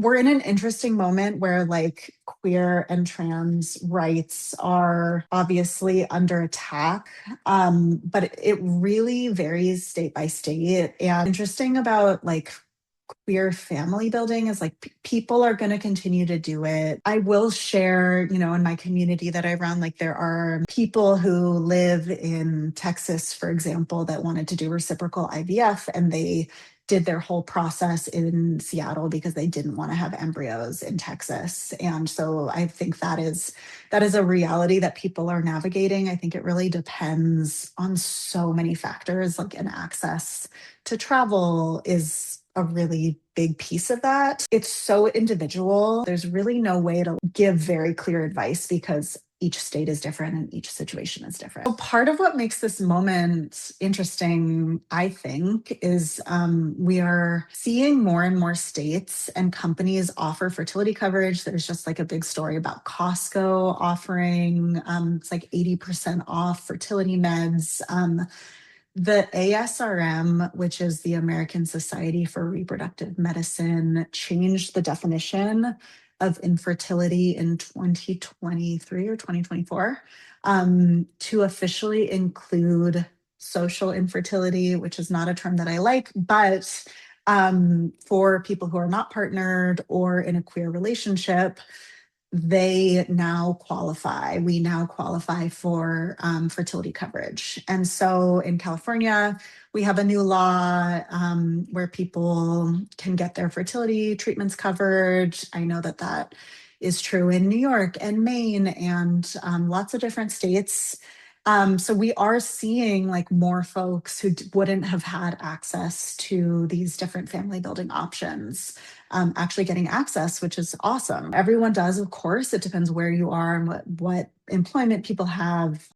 We're in an interesting moment where like queer and trans rights are obviously under attack, but it really varies state by state. And interesting about like queer family building is like people are going to continue to do it. I will share, in my community that I run, like there are people who live in Texas, for example, that wanted to do reciprocal IVF and they did their whole process in Seattle because they didn't want to have embryos in Texas. And so I think that is a reality that people are navigating. I think it really depends on so many factors, like an access to travel is a really big piece of that. It's so individual. There's really no way to give very clear advice because each state is different and each situation is different. So part of what makes this moment interesting, I think, is we are seeing more and more states and companies offer fertility coverage. There's just like a big story about Costco offering, it's like 80% off fertility meds. The ASRM, which is the American Society for Reproductive Medicine, changed the definition of infertility in 2023 or 2024 to officially include social infertility, which is not a term that I like, but for people who are not partnered or in a queer relationship, they now qualify. We now qualify for fertility coverage. And so in California, we have a new law where people can get their fertility treatments covered. I know that that is true in New York and Maine and lots of different states. So we are seeing like more folks who wouldn't have had access to these different family building options actually getting access, which is awesome. Everyone does, of course. It depends where you are and what employment people have.